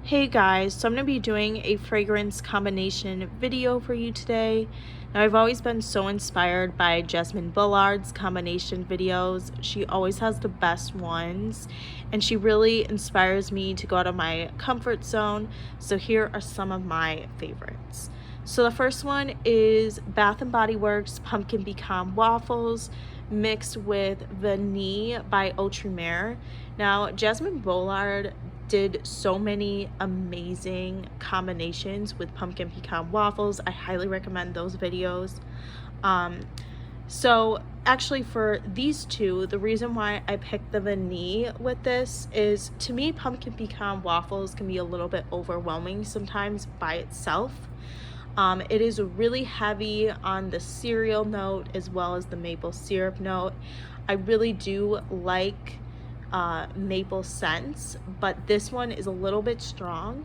Hey guys, so I'm going to be doing a fragrance combination video for you today. Now I've always been so inspired by Jasmine Bullard's combination videos. She always has the best ones and she really inspires me to go out of my comfort zone. So here are some of my favorites. So the first one is Bath & Body Works Pumpkin Pecan Waffles mixed with Vanille by Outremer. Now Jasmine Bullard did so many amazing combinations with pumpkin pecan waffles. I highly recommend those videos. So actually for these two, the reason why I picked the vanille with this is, to me, pumpkin pecan waffles can be a little bit overwhelming sometimes by itself. It is really heavy on the cereal note as well as the maple syrup note. I really do like maple scents, but this one is a little bit strong.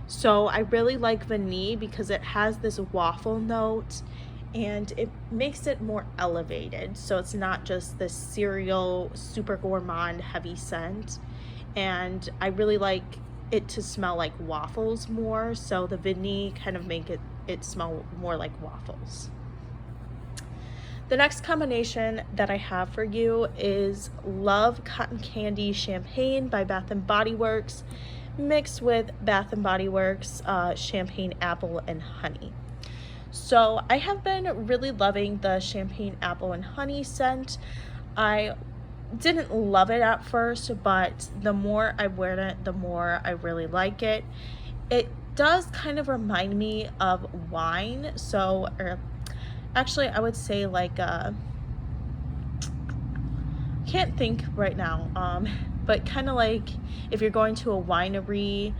So I really like vanille because it has this waffle note and it makes it more elevated. So it's not just this cereal super gourmand heavy scent. And I really like it to smell like waffles more. So the vanille kind of make it smell more like waffles. The next combination that I have for you is Love Cotton Candy Champagne by Bath & Body Works mixed with Bath & Body Works Champagne Apple and Honey. So I have been really loving the Champagne Apple and Honey scent. I didn't love it at first, but the more I wear it, the more I really like it. It does kind of remind me of wine, actually, I would say like can't think right now, but kind of like if you're going to a winery,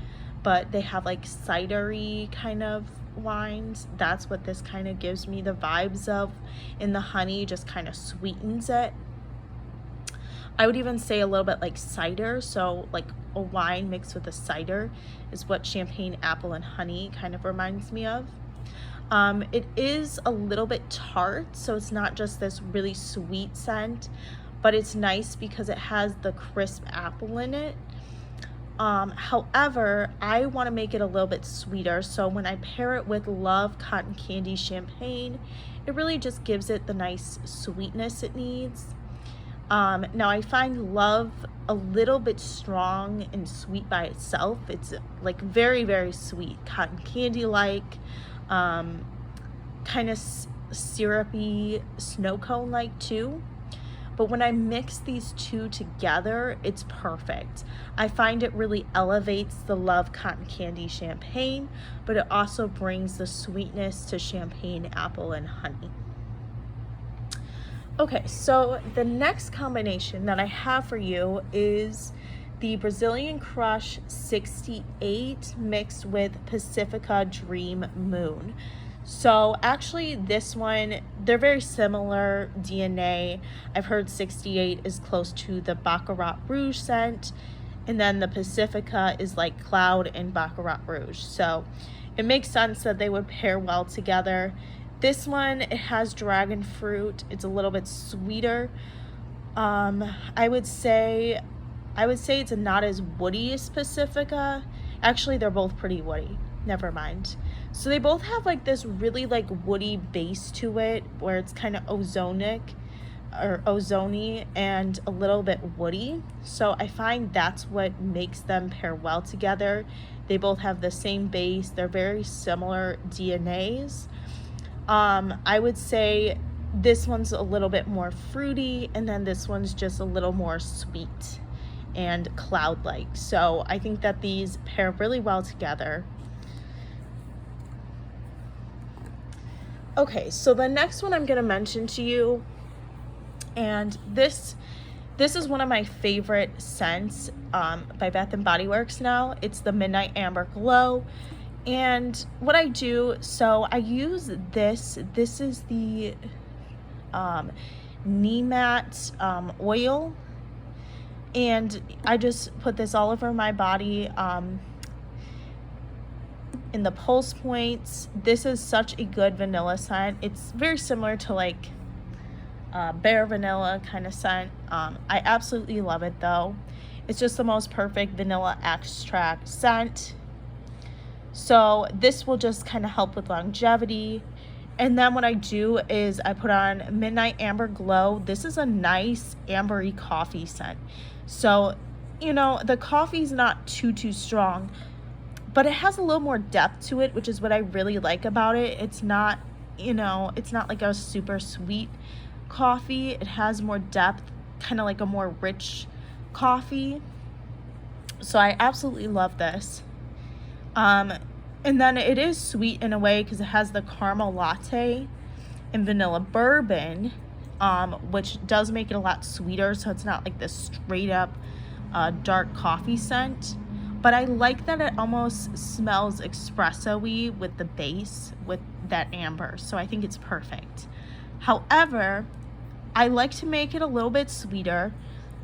but they have like cidery kind of wines, that's what this kind of gives me the vibes of, and the honey just kind of sweetens it. I would even say a little bit like cider, so like a wine mixed with a cider is what Champagne Apple and Honey kind of reminds me of. It is a little bit tart, so it's not just this really sweet scent, but it's nice because it has the crisp apple in it. However, I want to make it a little bit sweeter, so when I pair it with Love Cotton Candy Champagne, it really just gives it the nice sweetness it needs. Now I find Love a little bit strong and sweet by itself. It's like very, very sweet, cotton candy like. Kind of syrupy, snow cone like too, but when I mix these two together, it's perfect. I find it really elevates the Love Cotton Candy Champagne, but it also brings the sweetness to Champagne Apple and Honey. Okay, so the next combination that I have for you is the Brazilian Crush 68 mixed with Pacifica Dream Moon. So actually this one, they're very similar DNA. I've heard 68 is close to the Baccarat Rouge scent, and then the Pacifica is like Cloud and Baccarat Rouge. So it makes sense that they would pair well together. This one, it has dragon fruit. It's a little bit sweeter. I would say it's not as woody as Pacifica. Actually, they're both pretty woody. Never mind. So they both have like this really like woody base to it, where it's kind of ozonic or ozony and a little bit woody. So I find that's what makes them pair well together. They both have the same base. They're very similar DNAs. I would say this one's a little bit more fruity, and then this one's just a little more sweet and cloud-like. So I think that these pair really well together. Okay, so the next one I'm going to mention to you, and this is one of my favorite scents by Bath & Body Works now. It's the Midnight Amber Glow. And what I do, so I use this is the Nemat oil, and I just put this all over my body in the pulse points. This is such a good vanilla scent. It's very similar to like bare vanilla kind of scent. I absolutely love it though. It's just the most perfect vanilla extract scent. So this will just kind of help with longevity. And then what I do is I put on Midnight Amber Glow. This is a nice ambery coffee scent. So, you know, the coffee's not too strong, but it has a little more depth to it, which is what I really like about it. It's not, you know, it's not like a super sweet coffee. It has more depth, kind of like a more rich coffee. So I absolutely love this. And then it is sweet in a way because it has the caramel latte and vanilla bourbon, which does make it a lot sweeter. So it's not like this straight up dark coffee scent. But I like that it almost smells espresso-y with the base, with that amber. So I think it's perfect. However, I like to make it a little bit sweeter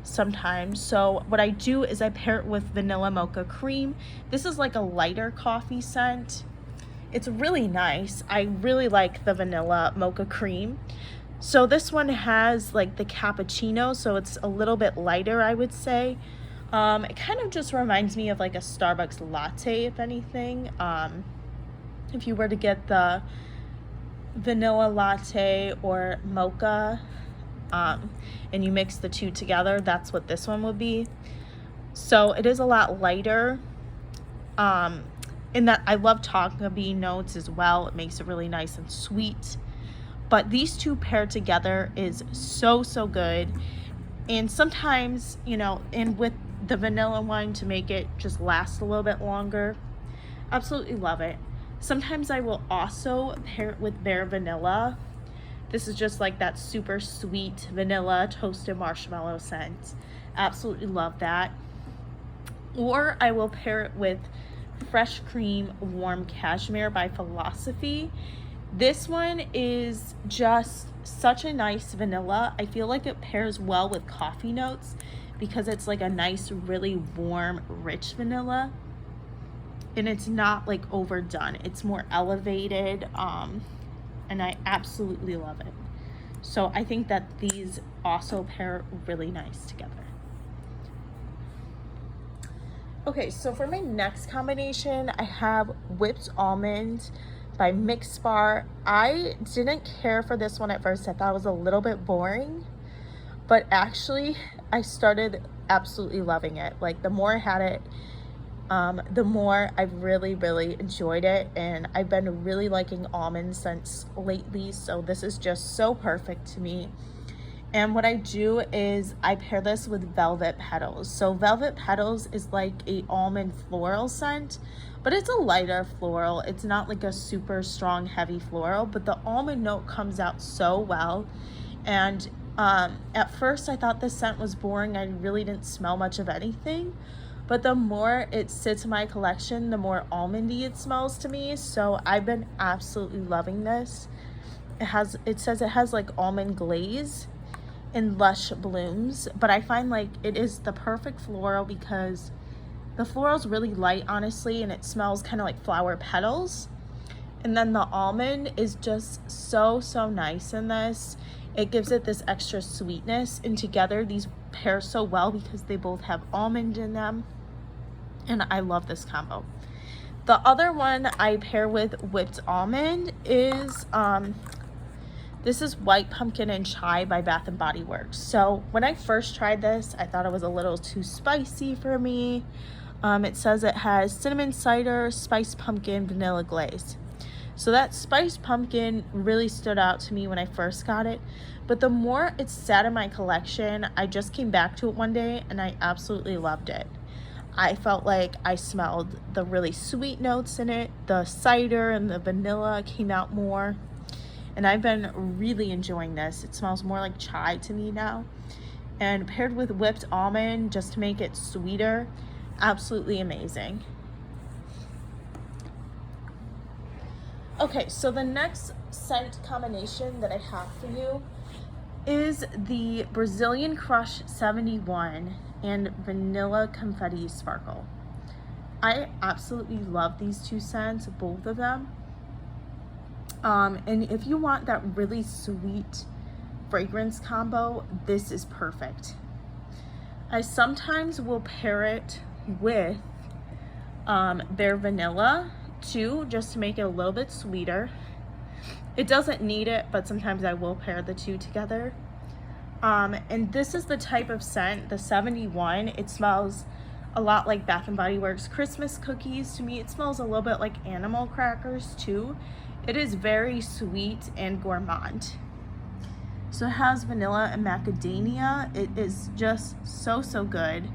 sometimes. So what I do is I pair it with vanilla mocha cream. This is like a lighter coffee scent. It's really nice. I really like the vanilla mocha cream. So this one has like the cappuccino, so it's a little bit lighter, I would say. It kind of just reminds me of like a Starbucks latte, if anything. If you were to get the vanilla latte or mocha, and you mix the two together, that's what this one would be. So it is a lot lighter. In that I love tonka bean notes as well. It makes it really nice and sweet. But these two paired together is so good. And sometimes, you know, and with the vanilla one to make it just last a little bit longer, absolutely love it. Sometimes I will also pair it with bare vanilla. This is just like that super sweet vanilla toasted marshmallow scent. Absolutely love that. Or I will pair it with Fresh Cream Warm Cashmere by Philosophy. This one is just such a nice vanilla. I feel like it pairs well with coffee notes because it's like a nice, really warm, rich vanilla. And it's not like overdone. It's more elevated. And I absolutely love it. So I think that these also pair really nice together. Okay, so for my next combination, I have Whipped Almond by Mix Bar. I didn't care for this one at first. I thought it was a little bit boring, but actually I started absolutely loving it. Like the more I had it, the more I really enjoyed it, and I've been really liking almond scents lately, so this is just so perfect to me. And what I do is I pair this with Velvet Petals. So Velvet Petals is like a almond floral scent, but it's a lighter floral. It's not like a super strong heavy floral, but the almond note comes out so well. And at first I thought this scent was boring. I really didn't smell much of anything. But the more it sits in my collection, the more almondy it smells to me. So I've been absolutely loving this. It says it has like almond glaze and lush blooms, but I find like it is the perfect floral because the floral's really light, honestly, and it smells kind of like flower petals. And then the almond is just so nice in this. It gives it this extra sweetness, and together these pair so well because they both have almond in them, and I love this combo. The other one I pair with Whipped Almond is this is White Pumpkin and Chai by Bath and Body Works. So when I first tried this, I thought it was a little too spicy for me. It says it has cinnamon cider, spiced pumpkin, vanilla glaze. So that spiced pumpkin really stood out to me when I first got it. But the more it sat in my collection, I just came back to it one day and I absolutely loved it. I felt like I smelled the really sweet notes in it. The cider and the vanilla came out more. And I've been really enjoying this. It smells more like chai to me now. And paired with Whipped Almond, just to make it sweeter, absolutely amazing. Okay, so the next scent combination that I have for you is the Brazilian Crush 71 and Vanilla Confetti Sparkle. I absolutely love these two scents, both of them. And if you want that really sweet fragrance combo, this is perfect. I sometimes will pair it with Bare Vanilla two just to make it a little bit sweeter. It doesn't need it, but sometimes I will pair the two together. And this is the type of scent, the 71. It smells a lot like Bath and Body Works Christmas cookies. To me, it smells a little bit like animal crackers too. It is very sweet and gourmand. So it has vanilla and macadamia. It is just so good.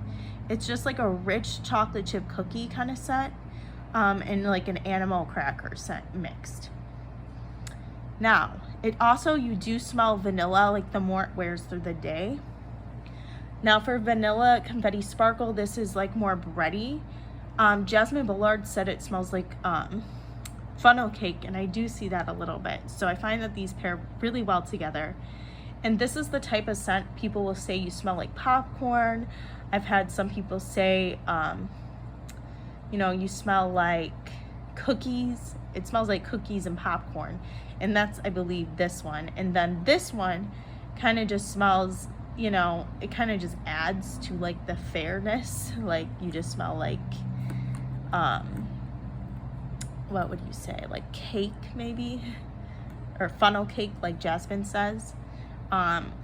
It's just like a rich chocolate chip cookie kind of scent, and like an animal cracker scent mixed. Now, it also, you do smell vanilla like the more it wears through the day. Now for vanilla confetti sparkle, this is like more bready. Jasmine Bullard said it smells like funnel cake, and I do see that a little bit. So I find that these pair really well together. And this is the type of scent people will say you smell like popcorn. I've had some people say, you know, you smell like cookies. It smells like cookies and popcorn. And that's, I believe, this one. And then this one kind of just smells, you know, it kind of just adds to like the fairness. Like you just smell like, what would you say? Like cake maybe? Or funnel cake like Jasmine says.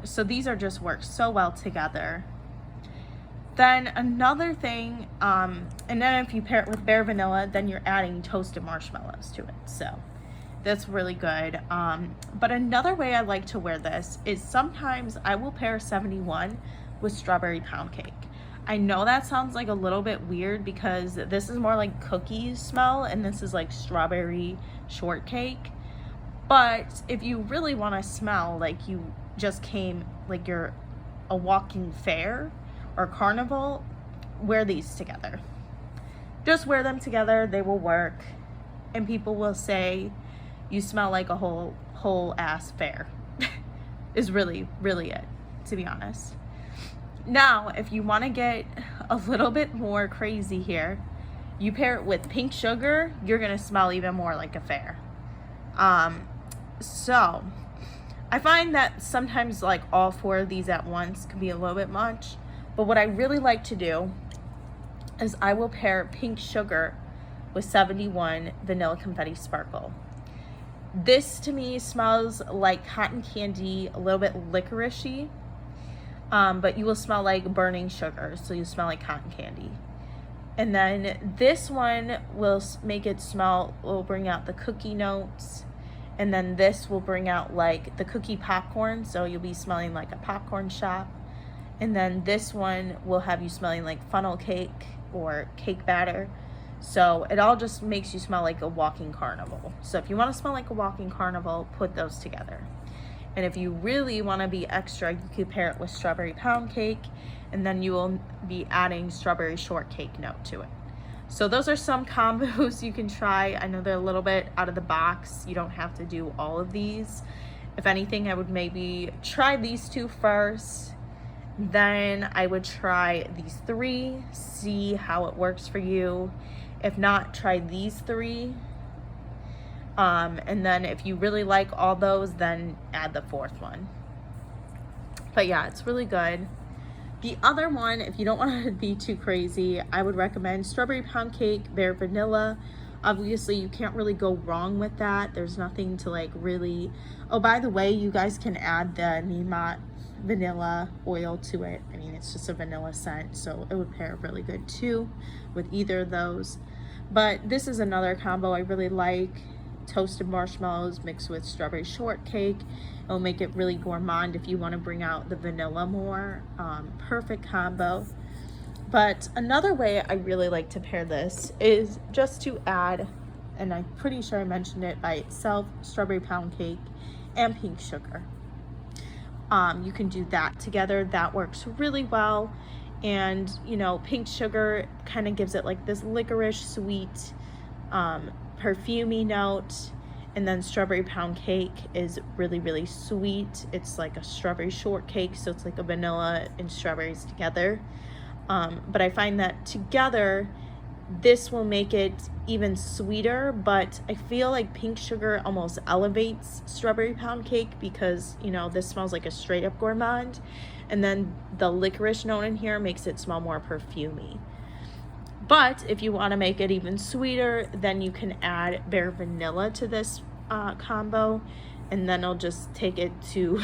So these are just work so well together. Then another thing, and then if you pair it with bare vanilla, then you're adding toasted marshmallows to it. So that's really good. But another way I like to wear this is sometimes I will pair 71 with strawberry pound cake. I know that sounds like a little bit weird because this is more like cookies smell and this is like strawberry shortcake. But if you really want to smell like you just came, like you're a walking fair or carnival, wear these together. Just wear them together, they will work. And people will say you smell like a whole ass fair. Is really it, to be honest. Now, if you want to get a little bit more crazy here, you pair it with pink sugar, you're gonna smell even more like a fair. So I find that sometimes like all four of these at once can be a little bit much, but what I really like to do is I will pair pink sugar with 71 vanilla confetti sparkle. This to me smells like cotton candy, a little bit licoricey, but you will smell like burning sugar, so you smell like cotton candy. And then this one will make it smell, will bring out the cookie notes. And then this will bring out like the cookie popcorn, so you'll be smelling like a popcorn shop. And then this one will have you smelling like funnel cake or cake batter. So it all just makes you smell like a walking carnival. So if you want to smell like a walking carnival, put those together. And if you really want to be extra, you could pair it with strawberry pound cake, and then you will be adding strawberry shortcake note to it. So those are some combos you can try. I know they're a little bit out of the box. You don't have to do all of these. If anything, I would maybe try these two first. Then I would try these three, see how it works for you. If not, try these three. And then if you really like all those, then add the fourth one. But yeah, it's really good. The other one, if you don't want to be too crazy, I would recommend strawberry pound cake, bare vanilla. Obviously, you can't really go wrong with that. There's nothing to like really... Oh, by the way, you guys can add the Nemat vanilla oil to it. I mean, it's just a vanilla scent, so it would pair really good too with either of those. But this is another combo I really like. Toasted marshmallows mixed with strawberry shortcake. It'll make it really gourmand if you want to bring out the vanilla more. Perfect combo. But another way I really like to pair this is just to add, and I'm pretty sure I mentioned it by itself, strawberry pound cake and pink sugar. You can do that together. That works really well. And you know, pink sugar kind of gives it like this licorice sweet perfumey note, and then strawberry pound cake is really sweet. It's like a strawberry shortcake, so it's like a vanilla and strawberries together. But I find that together this will make it even sweeter, but I feel like pink sugar almost elevates strawberry pound cake because, you know, this smells like a straight up gourmand, and then the licorice note in here makes it smell more perfumey. But if you want to make it even sweeter, then you can add bare vanilla to this combo, and then it'll just take it to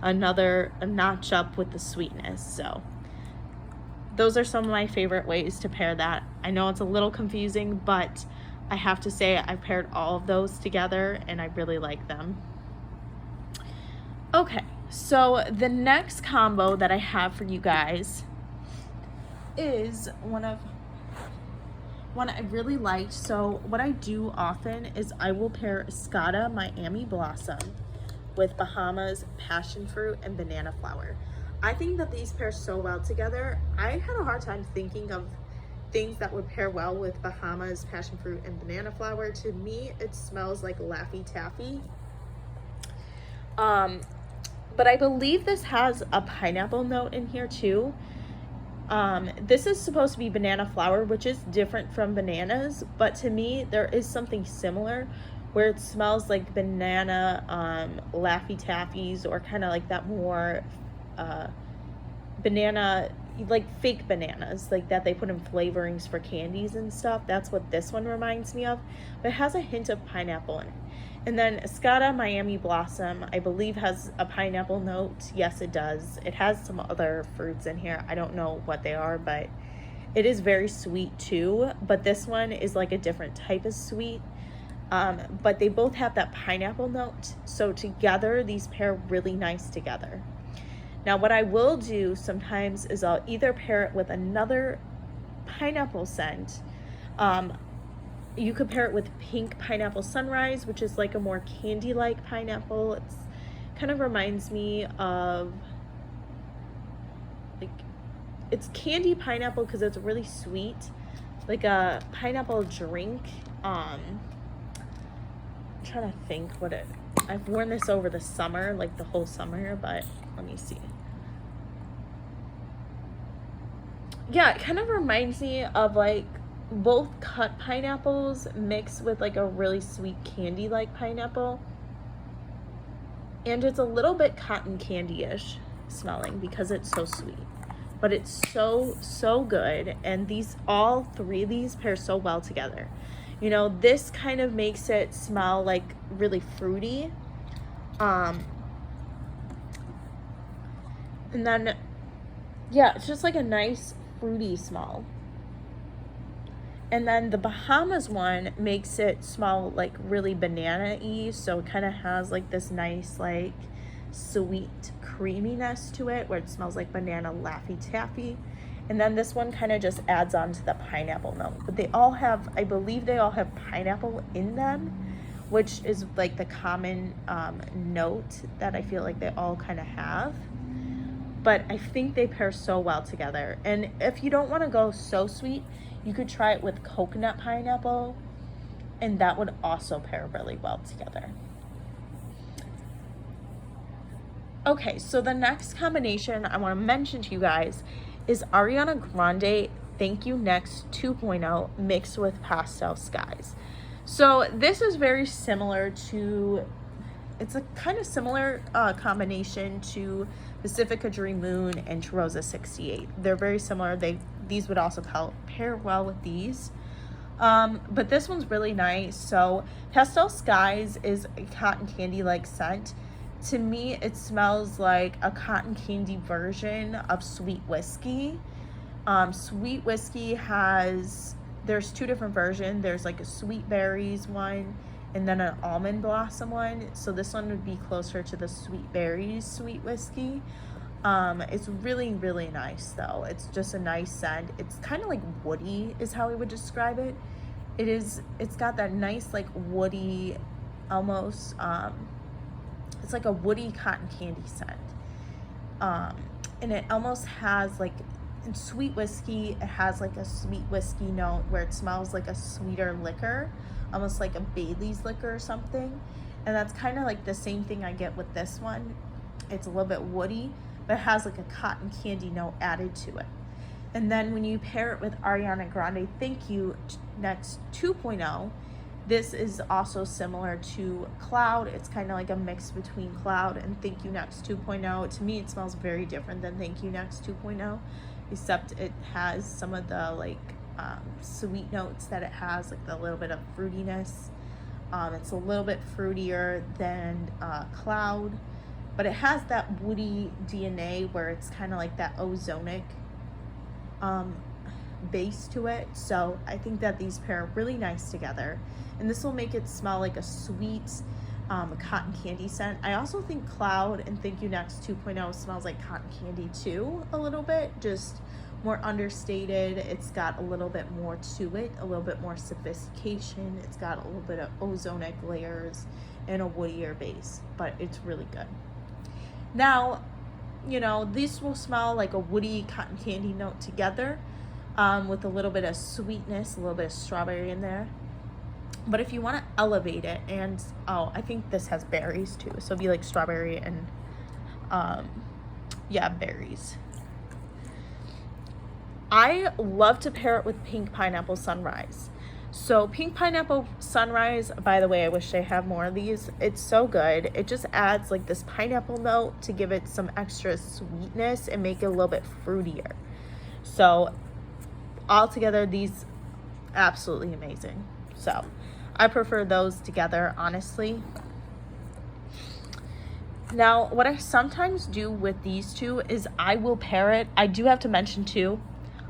a notch up with the sweetness. So those are some of my favorite ways to pair that. I know it's a little confusing, but I have to say I paired all of those together and I really like them. Okay, so the next combo that I have for you guys is one I really liked. So what I do often is I will pair Escada Miami Blossom with Bahamas Passion Fruit and Banana Flower. I think that these pair so well together. I had a hard time thinking of things that would pair well with Bahamas Passion Fruit and Banana Flower. To me, it smells like Laffy Taffy. But I believe this has a pineapple note in here too. This is supposed to be banana flower, which is different from bananas, but to me there is something similar where it smells like banana Laffy Taffies, or kind of like that more banana, like fake bananas like that they put in flavorings for candies and stuff. That's what this one reminds me of, but it has a hint of pineapple in it. And then Escada Miami Blossom, I believe, has a pineapple note. Yes, it does. It has some other fruits in here. I don't know what they are, but it is very sweet too. But this one is like a different type of sweet. But they both have that pineapple note. So together, these pair really nice together. Now, what I will do sometimes is I'll either pair it with another pineapple scent. You could pair it with Pink Pineapple Sunrise, which is like a more candy-like pineapple. It's kind of reminds me of, like, it's candy pineapple because it's really sweet, like a pineapple drink. I'm trying to think what it, I've worn this over the summer, like the whole summer, but let me see. Yeah, it kind of reminds me of like both cut pineapples mixed with like a really sweet candy like pineapple, and it's a little bit cotton candy-ish smelling because it's so sweet, but it's so good. And these, all three of these pair so well together. You know, this kind of makes it smell like really fruity, and then yeah, it's just like a nice fruity smell. And then the Bahamas one makes it smell like really banana-y, so it kind of has like this nice like sweet creaminess to it where it smells like banana Laffy Taffy. And then this one kind of just adds on to the pineapple note. But they all have, I believe they all have pineapple in them, which is like the common note that I feel like they all kind of have. But I think they pair so well together. And if you don't want to go so sweet, you could try it with coconut pineapple, and that would also pair really well together. Okay, so the next combination I want to mention to you guys is Ariana Grande Thank You Next 2.0 mixed with Pastel Skies. So this is very similar to, it's a kind of similar combination to Pacifica Dream Moon and Rosa 68. They're very similar. These would also pair well with these. But this one's really nice. So Pastel Skies is a cotton candy like scent. To me, it smells like a cotton candy version of sweet whiskey. Sweet whiskey has, there's two different versions. There's like a sweet berries one and then an almond blossom one. So this one would be closer to the sweet berries sweet whiskey. It's really, really nice though. It's just a nice scent. It's kind of like woody is how I would describe it. It's got that nice like woody, almost, it's like a woody cotton candy scent. And it almost has like, in sweet whiskey, it has like a sweet whiskey note where it smells like a sweeter liquor, almost like a Bailey's liquor or something. And that's kind of like the same thing I get with this one. It's a little bit woody, but it has like a cotton candy note added to it. And then when you pair it with Ariana Grande Thank You Next 2.0, this is also similar to Cloud. It's kind of like a mix between Cloud and Thank You Next 2.0. To me, it smells very different than Thank You Next 2.0, except it has some of the like sweet notes that it has, like the little bit of fruitiness. It's a little bit fruitier than Cloud, but it has that woody DNA where it's kind of like that ozonic base to it. So I think that these pair really nice together, and this will make it smell like a sweet cotton candy scent. I also think Cloud and Thank You Next 2.0 smells like cotton candy too, a little bit, just more understated. It's got a little bit more to it, a little bit more sophistication. It's got a little bit of ozonic layers and a woodier base, but it's really good. Now, you know, these will smell like a woody cotton candy note together, with a little bit of sweetness, a little bit of strawberry in there. But if you want to elevate it, and I think this has berries too, so it'd be like strawberry and yeah, berries. I love to pair it with Pink Pineapple Sunrise. So Pink Pineapple Sunrise, by the way, I wish they have more of these. It's so good. It just adds like this pineapple note to give it some extra sweetness and make it a little bit fruitier. So altogether, these absolutely amazing. So I prefer those together, honestly. Now, what I sometimes do with these two is I will pair it. I do have to mention too,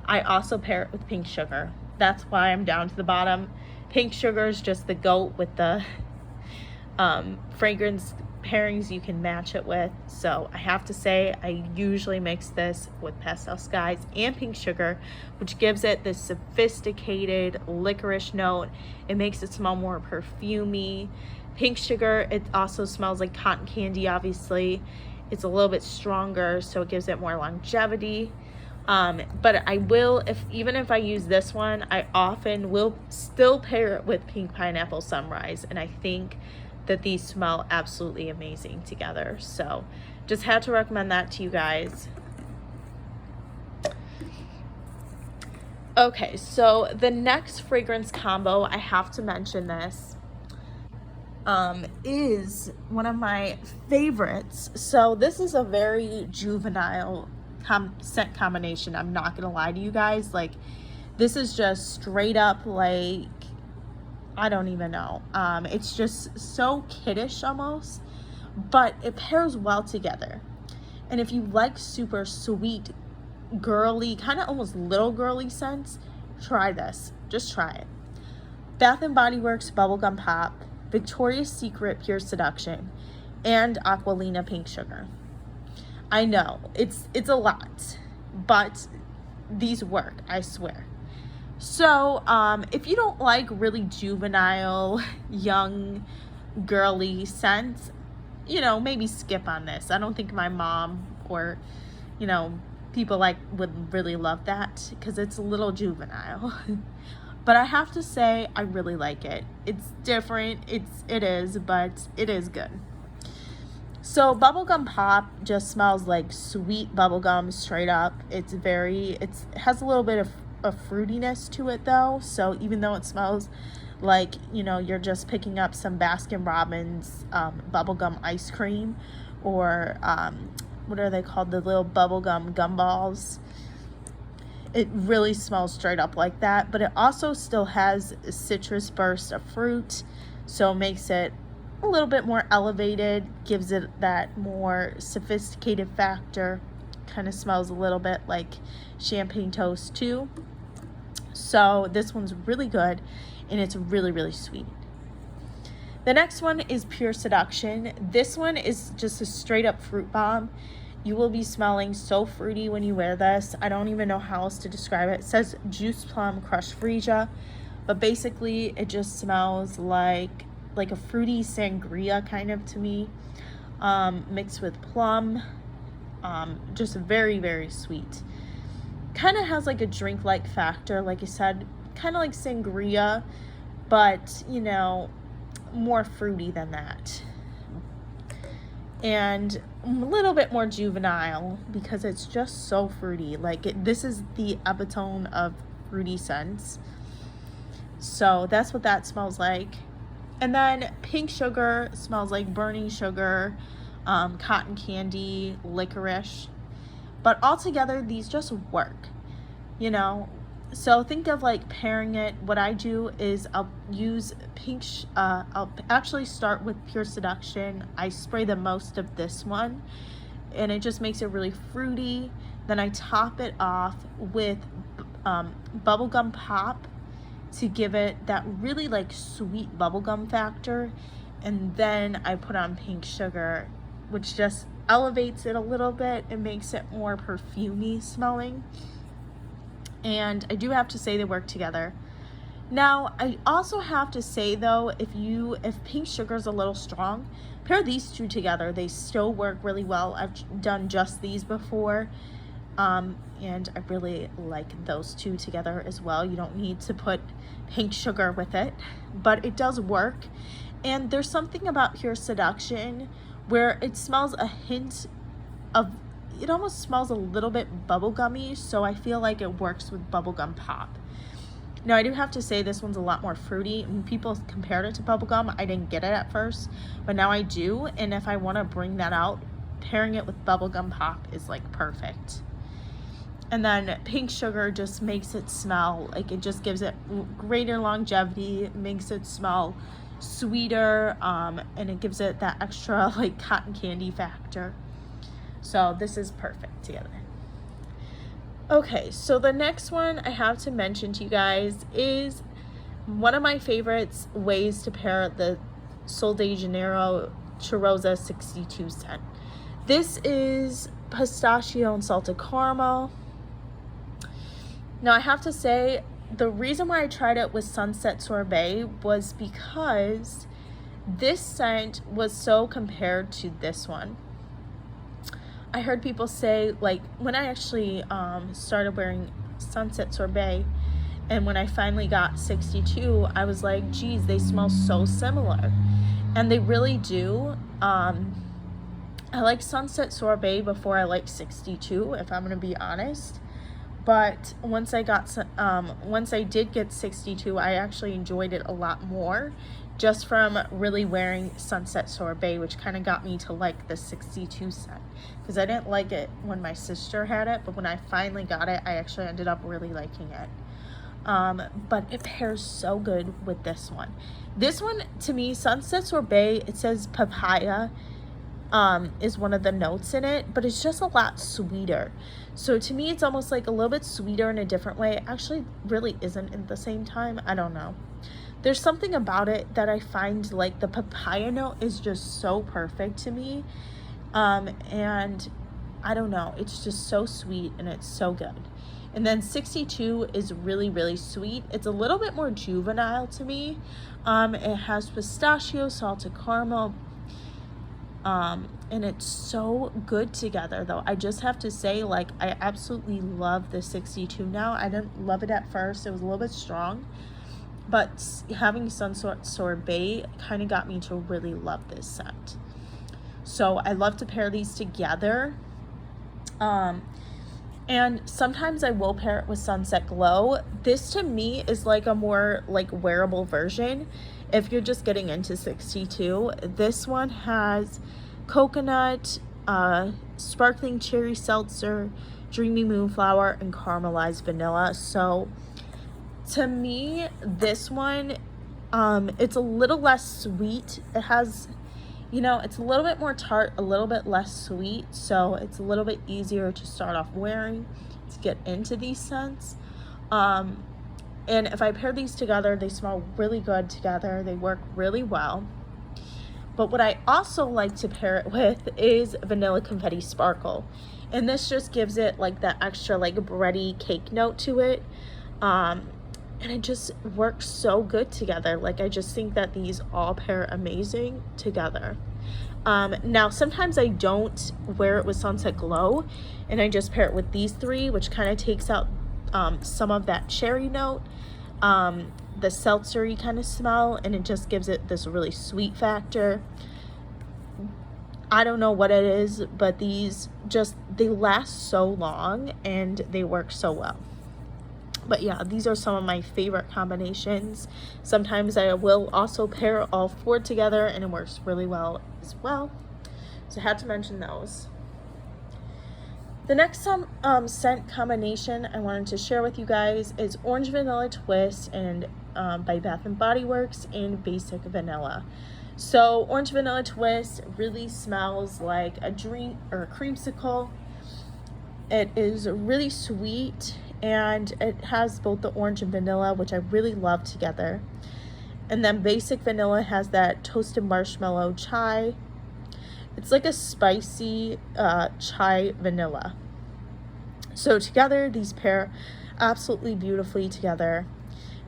I also pair it with Pink Sugar. That's why I'm down to the bottom. Pink Sugar is just the GOAT with the fragrance pairings you can match it with. So I have to say, I usually mix this with Pastel Skies and Pink Sugar, which gives it this sophisticated licorice note. It makes it smell more perfumey. Pink Sugar, it also smells like cotton candy, obviously. It's a little bit stronger, so it gives it more longevity. But I will, even if I use this one, I often will still pair it with Pink Pineapple Sunrise, and I think that these smell absolutely amazing together. So just had to recommend that to you guys. Okay, so the next fragrance combo, I have to mention this, is one of my favorites. So this is a very juvenile scent combination. I'm not gonna lie to you guys, like this is just straight up, like I don't even know, it's just so kiddish almost, but it pairs well together. And if you like super sweet, girly, kind of almost little girly scents, try this. Just try it. Bath and Body Works Bubblegum Pop, Victoria's Secret Pure Seduction, and Aqualina Pink Sugar. I know it's a lot, but these work, I swear. So if you don't like really juvenile, young, girly scents, you know, maybe skip on this. I don't think my mom or, you know, people like would really love that because it's a little juvenile. But I have to say, I really like it. It's different, it is, but it is good. So Bubblegum Pop just smells like sweet bubblegum straight up. It has a little bit of a fruitiness to it though. So even though it smells like, you know, you're just picking up some Baskin Robbins bubblegum ice cream, or what are they called? The little bubblegum gumballs. It really smells straight up like that, but it also still has a citrus burst of fruit. So it makes it a little bit more elevated, gives it that more sophisticated factor. Kind of smells a little bit like champagne toast too. So this one's really good, and it's really, really sweet. The next one is Pure Seduction. This one is just a straight up fruit bomb. You will be smelling so fruity when you wear this. I don't even know how else to describe it. It says Juice Plum Crushed Freesia, but basically it just smells like a fruity sangria kind of to me, mixed with plum. Just very, very sweet. Kind of has like a drink-like factor, like I said, kind of like sangria, but you know, more fruity than that. And a little bit more juvenile because it's just so fruity. Like this is the epitome of fruity scents. So that's what that smells like. And then Pink Sugar smells like burning sugar, cotton candy, licorice. But altogether, these just work. You know, So think of like pairing it. What I do is I'll use I'll actually start with Pure Seduction. I spray the most of this one, and it just makes it really fruity. Then I top it off with bubblegum pop to give it that really like sweet bubblegum factor. And then I put on pink sugar, which just elevates it a little bit and makes it more perfumey smelling. And I do have to say they work together. Now, I also have to say though, if pink sugar is a little strong, pair these two together. They still work really well. I've done just these before. And I really like those two together as well. You don't need to put pink sugar with it, but it does work. And there's something about Pure Seduction where it smells a hint of, it almost smells a little bit bubblegummy, so I feel like it works with bubblegum pop. Now, I do have to say this one's a lot more fruity. When people compared it to bubblegum, I didn't get it at first, but now I do. And if I want to bring that out, pairing it with bubblegum pop is like perfect. And then pink sugar just makes it smell like, it just gives it greater longevity, makes it smell sweeter, and it gives it that extra like cotton candy factor. So this is perfect together. Okay, so the next one I have to mention to you guys is one of my favorites ways to pair the Sol de Janeiro Cheirosa 62 scent. This is pistachio and salted caramel. Now I have to say, the reason why I tried it with Sunset Sorbet was because this scent was so compared to this one. I heard people say, like, when I actually started wearing Sunset Sorbet, and when I finally got 62, I was like, geez, they smell so similar. And they really do. I like Sunset Sorbet before I like 62, if I'm going to be honest. But once I did get 62, I actually enjoyed it a lot more, just from really wearing Sunset Sorbet, which kind of got me to like the 62 scent, because I didn't like it when my sister had it, but when I finally got it, I actually ended up really liking it. But it pairs so good with this one. This one, to me, Sunset Sorbet, it says papaya is one of the notes in it, but it's just a lot sweeter. So to me, it's almost like a little bit sweeter in a different way. It actually really isn't at the same time. I don't know. There's something about it that I find like the papaya note is just so perfect to me. And I don't know, it's just so sweet and it's so good. And then 62 is really, really sweet. It's a little bit more juvenile to me. It has pistachio, salted caramel, and it's so good together though. I just have to say, like, I absolutely love the 62 now. I didn't love it at first. It was a little bit strong, but having Sunset Sorbet kind of got me to really love this scent. So I love to pair these together. And sometimes I will pair it with Sunset Glow. This to me is like a more like wearable version. If you're just getting into 62, this one has coconut, sparkling cherry seltzer, dreamy moonflower, and caramelized vanilla. So to me, this one, it's a little less sweet. It has, you know, it's a little bit more tart, a little bit less sweet, so it's a little bit easier to start off wearing, to get into these scents. And if I pair these together, they smell really good together. They work really well. But what I also like to pair it with is Vanilla Confetti Sparkle. And this just gives it like that extra like bready cake note to it. And it just works so good together. Like, I just think that these all pair amazing together. Now, sometimes I don't wear it with Sunset Glow, and I just pair it with these three, which kind of takes out some of that cherry note, the seltzery kind of smell, and it just gives it this really sweet factor. I don't know what it is, but these just, they last so long and they work so well. But yeah, these are some of my favorite combinations. Sometimes I will also pair all four together and it works really well as well. So I had to mention those. The next scent combination I wanted to share with you guys is Orange Vanilla Twist and by Bath and Body Works and Basic Vanilla. So Orange Vanilla Twist really smells like a drink or a creamsicle. It is really sweet and it has both the orange and vanilla, which I really love together. And then Basic Vanilla has that toasted marshmallow chai. It's like a spicy chai vanilla. So together, these pair absolutely beautifully together.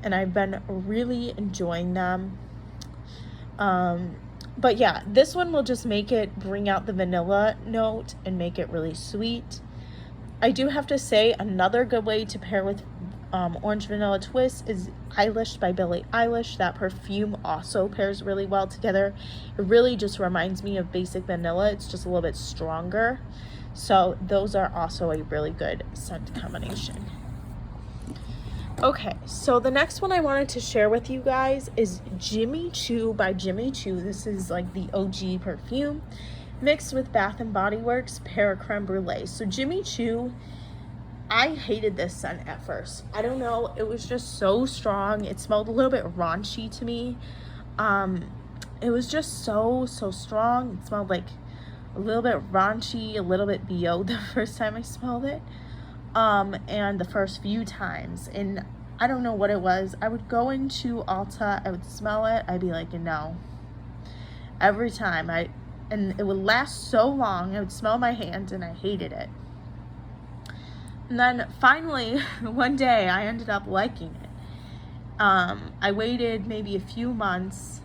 And I've been really enjoying them. But yeah, this one will just bring out the vanilla note and make it really sweet. I do have to say, another good way to pair with Orange Vanilla Twist is Eilish by Billie Eilish. That perfume also pairs really well together. It really just reminds me of Basic Vanilla. It's just a little bit stronger. So those are also a really good scent combination. Okay, so the next one I wanted to share with you guys is Jimmy Choo by Jimmy Choo. This is like the OG perfume mixed with Bath and Body Works Pear Creme Brulee. So Jimmy Choo, I hated this scent at first. I don't know, it was just so strong. It smelled a little bit raunchy to me. It was just so strong. It smelled like a little bit raunchy, a little bit BO the first time I smelled it. And the first few times, and I don't know what it was. I would go into Ulta, I would smell it, I'd be like, no. Every time, and it would last so long, I would smell my hand and I hated it. And then finally, one day, I ended up liking it. I waited maybe a few months,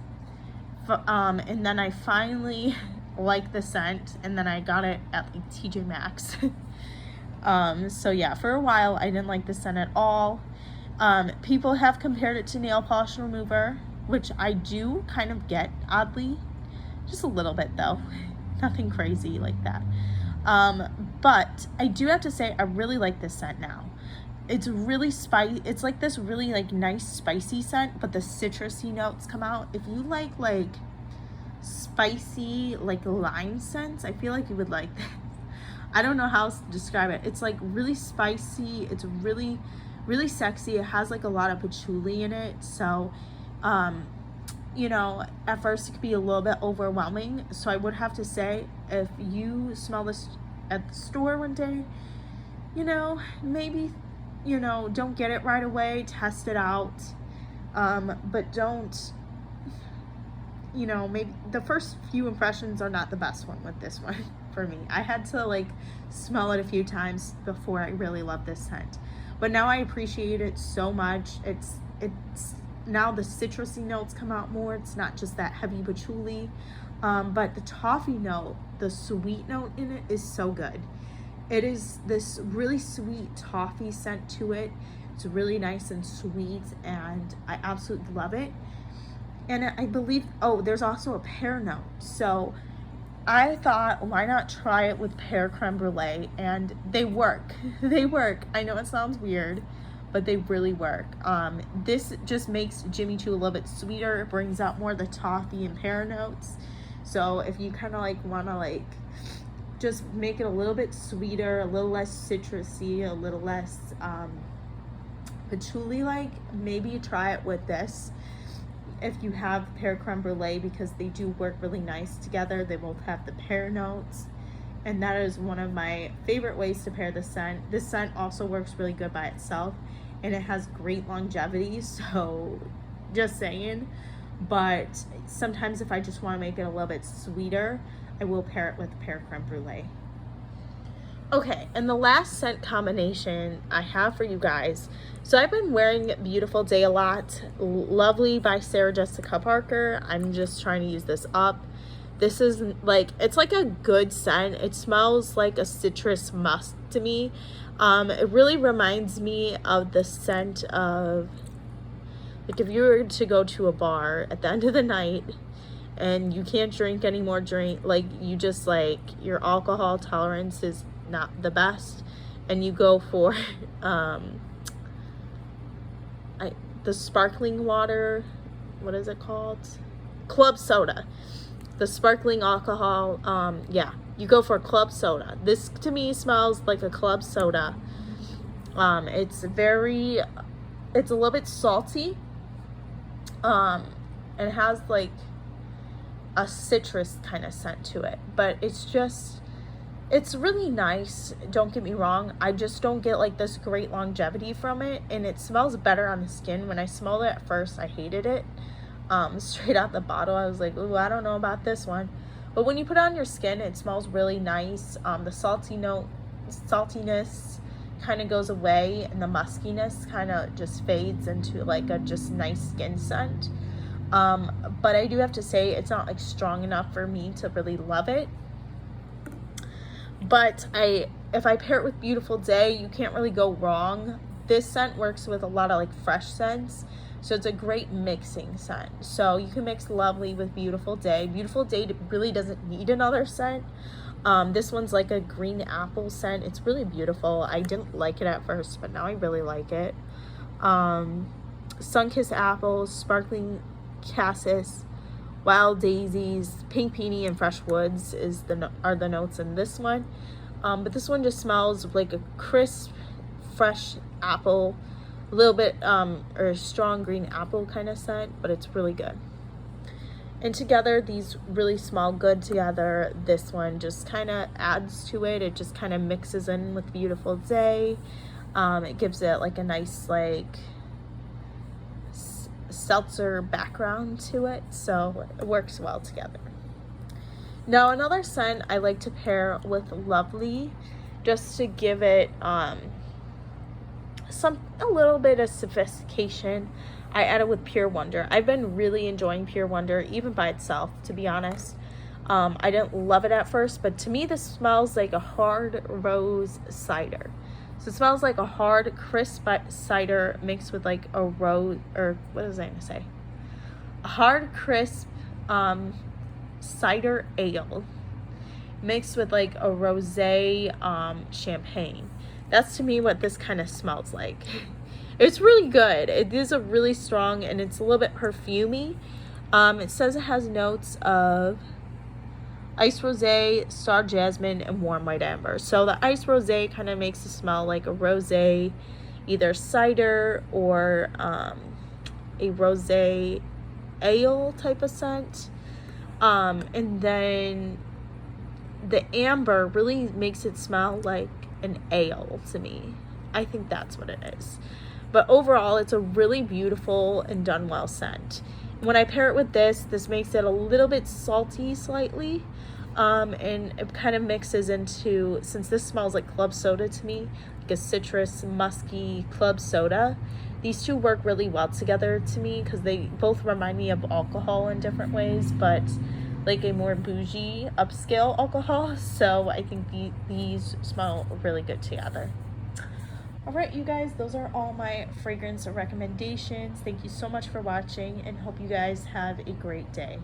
and then I finally liked the scent, and then I got it at like TJ Maxx. So yeah, for a while, I didn't like the scent at all. People have compared it to nail polish remover, which I do kind of get, oddly. Just a little bit though, nothing crazy like that. But I do have to say I really like this scent now. It's really spicy. It's like this really like nice spicy scent, but the citrusy notes come out. If you like spicy like lime scents, I feel like you would like this. I don't know how else to describe it. It's like really spicy. It's really sexy. It has like a lot of patchouli in it. So you know, at first it could be a little bit overwhelming. So I would have to say, if you smell this at the store one day, you know, maybe, you know, don't get it right away, test it out. But don't, you know, maybe the first few impressions are not the best one with this one for me. I had to like smell it a few times before I really loved this scent. But now I appreciate it so much. It's now the citrusy notes come out more. It's not just that heavy patchouli, but the toffee note, the sweet note in it is so good. It is this really sweet toffee scent to it. It's really nice and sweet, and I absolutely love it. And I believe, oh, there's also a pear note. So I thought, why not try it with pear creme brulee? And they work. They work. I know it sounds weird, but they really work. This just makes Jimmy Choo a little bit sweeter. It brings out more of the toffee and pear notes. So if you kind of like want to like just make it a little bit sweeter, a little less citrusy, a little less patchouli like, maybe try it with this. If you have pear creme brulee, because they do work really nice together. They both have the pear notes, and that is one of my favorite ways to pair the scent. This scent also works really good by itself, and it has great longevity, so just saying. But sometimes if I just want to make it a little bit sweeter, I will pair it with pear creme brulee. Okay, and the last scent combination I have for you guys. So I've been wearing Beautiful Day a lot. Lovely by Sarah Jessica Parker. I'm just trying to use this up. This is like, it's like a good scent. It smells like a citrus musk to me. It really reminds me of the scent of, like if you were to go to a bar at the end of the night and you can't drink any more like you just like, your alcohol tolerance is not the best, and you go for the sparkling water, what is it called? Club soda. The sparkling alcohol, yeah, you go for a club soda. This to me smells like a club soda. It's a little bit salty. It has like a citrus kind of scent to it, but it's really nice. Don't get me wrong, I just don't get like this great longevity from it, and it smells better on the skin. When I smelled it at first, I hated it. Straight out the bottle, I was like, ooh, I don't know about this one. But when you put it on your skin, it smells really nice. The saltiness kind of goes away, and the muskiness kind of just fades into like a just nice skin scent. But I do have to say, it's not like strong enough for me to really love it. But if I pair it with Beautiful Day, you can't really go wrong. This scent works with a lot of like fresh scents, so it's a great mixing scent. So you can mix Lovely with Beautiful Day. Beautiful Day really doesn't need another scent. This one's like a green apple scent. It's really beautiful. I didn't like it at first, but now I really like it. Sunkissed apples, sparkling cassis, wild daisies, pink peony, and fresh woods are the notes in this one. But this one just smells like a crisp, fresh apple, a little bit or strong green apple kind of scent, but it's really good. And together, these really smell good together. This one just kind of adds to it. It just kind of mixes in with Beautiful Day. It gives it like a nice like seltzer background to it, so it works well together. Now another scent I like to pair with Lovely, just to give it a little bit of sophistication. I added with Pure Wonder. I've been really enjoying Pure Wonder even by itself, to be honest. I didn't love it at first, but to me this smells like a hard rose cider. So it smells like a hard, crisp cider mixed with like a rose, or what was I going to say? A hard, crisp cider ale mixed with like a rosé champagne. That's to me what this kind of smells like. It's really good. It is a really strong, and it's a little bit perfumey. It says it has notes of ice rosé, star jasmine, and warm white amber. So the ice rosé kind of makes it smell like a rosé, either cider or a rosé ale type of scent. And then the amber really makes it smell like an ale to me. I think that's what it is. But overall, it's a really beautiful and done well scent. When I pair it with this makes it a little bit salty slightly. And it kind of mixes into, since this smells like club soda to me, like a citrus, musky club soda, these two work really well together to me because they both remind me of alcohol in different ways, but like a more bougie, upscale alcohol. So I think these smell really good together. Alright, you guys, those are all my fragrance recommendations. Thank you so much for watching, and hope you guys have a great day.